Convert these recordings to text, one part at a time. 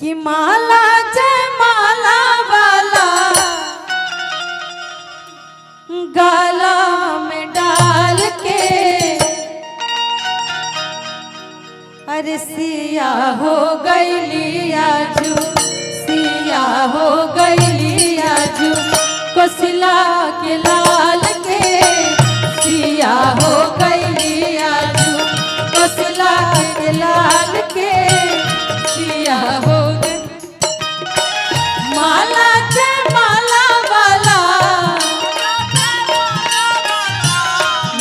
कि माला जय माला वाला गाला में डाल के अरे सिया हो गई आजू, सिया हो गई आजू कोसिला के लाल के, सिया हो गई आजू कोसिला के लाल के, सिया हो गई माला जय माला वाला,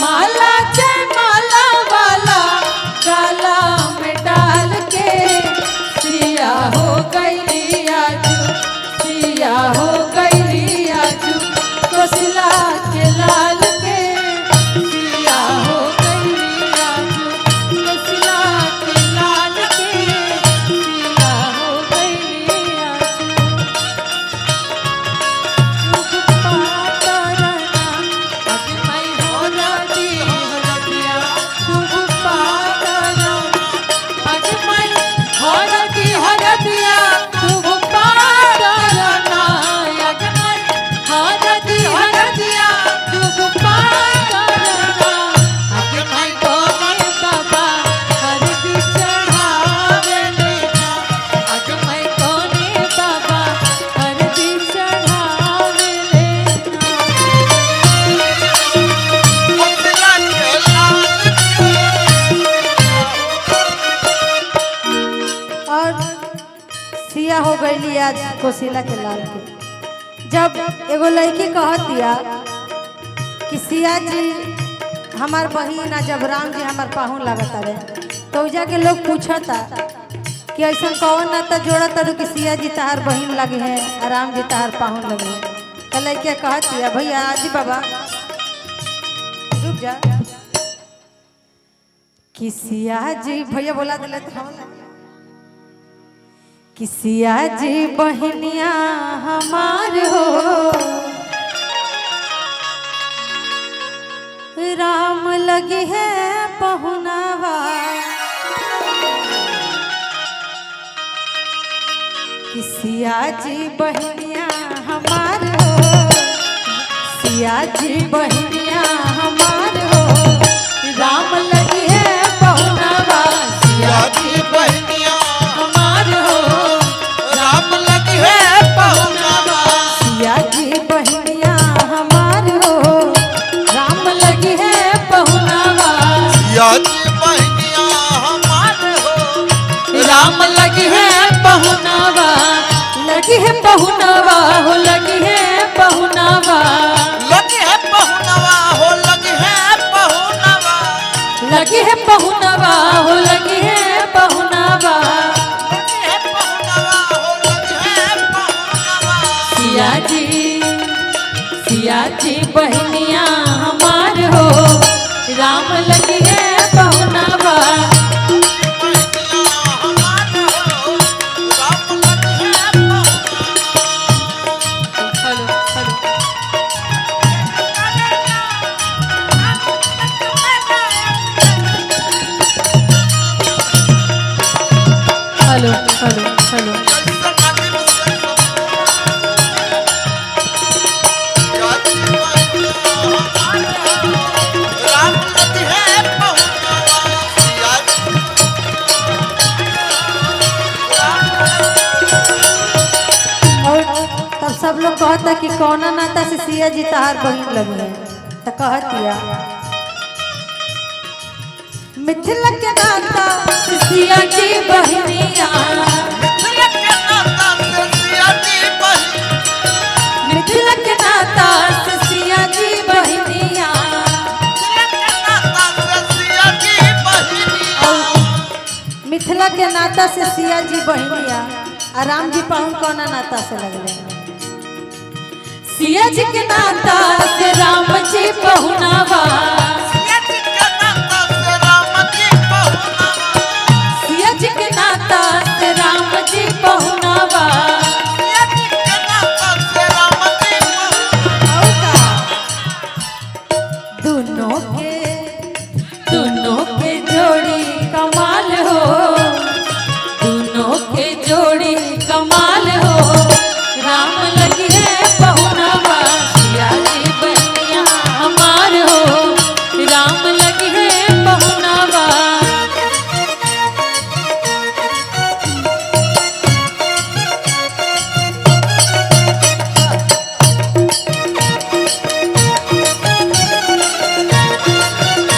माला जय माला वाला गाला में डाल के, सिया हो गई आजू, सिया हो गई आजू कोसिला के लाल के, सिया हो गई आजू कोसिला के लाल के, सिया हो गई आजू। सिया हो गई आज कोसिला के लाल के। जब एगो लड़की कहतिया कि सिया जी हमार बहिन आ जब राम जी हमार पाहुन लागता रहे, तो जाके लोग पूछता कि ऐसा कौन नाता जोड़ा तारू कि सिया जी तहार बहिन लगे है और राम जी तहार पाहुन लगे है। तो लड़किया कहतिया भैया आजी बाबा रुक जा कि सिया जी भैया बोला दिले कि सिया जी बहनिया हमार हो, राम लगी है पहुनावा, कि सिया जी बहनिया हमार हो, सिया जी बहनिया हमार हो, राम लगी है पहुनावा, सिया जी बहनिया हमार हो, राम लगी है पहुनावा, सिया जी बहनिया हमार हो, राम लगी है पहुनावा, सिया जी बहनिया हमार हो, राम लगी है पहुनावा, लगी है पहुनावा हो, लगी है पहुनावा, लगी है पहुनावा हो, लगी है पहुनावा, लगी है पहुनावा हो, लगी है पहुनावा, लगी है पहुनावा हो, लगी है पहुनावा, सिया जी बहनिया हमार हो, राम लगी है पहुनावा, हेलो हेलो हेलो तब सब लोग कहता कि कौना नाता से सिया जी तहार बहन लगी है, तो कहतिया मिथिला के नाता से सिया जी बहनिया, मिथिला के नाता से सिया जी बहनिया, मिथिला के नाता से सिया जी बहनिया, मिथिला के नाता से सिया जी बहनिया, और राम जी पाहुन कौना नाता से लगले, सिया जी के नाता से राम जी पहुनावा, सिया जी के नाता से राम जी पहुनावा, सिया जी के नाता से राम जी पहुनावा, सिया जी के नाता से राम जी पहुनावा, दोनों के जोड़ी कमाल हो, दोनों के जोड़ी कमाल हो राम लगी है पहुनवा सिया जी बहनिया हमार हो राम लगी है पहुनवा यादी बहिया हमार हो राम लगे पहुना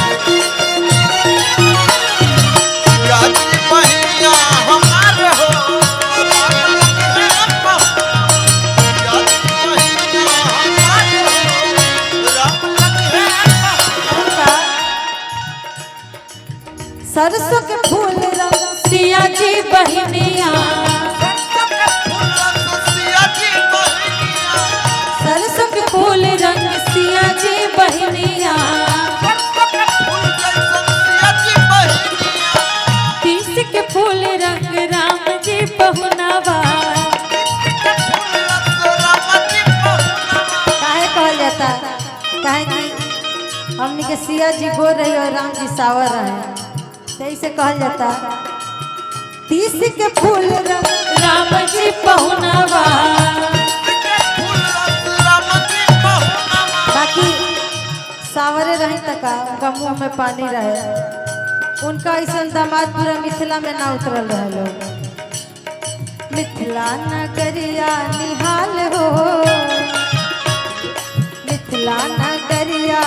यादी बहिया हमार हो राम लगे पहुना सरसों के फूल रंग सिया जी बहनिया सरसों के फूल रंग सिया जी बहनिया तीस के फूल रंग राम जी पहुनवा काहे कहल जाता काहे कि हमनी के सिया जी गोर रही और राम जी सावर रहे सही से कहल जाता तीस के फूल रंग राम जी पहुनवा बाकी सावरे रही तका उनका मुंह में पानी रहे उनका ऐसा दामाद पूरा मिथिला में ना उतरल रहे लोग मिथिला नगरिया निहाल हो मिथिला नगरिया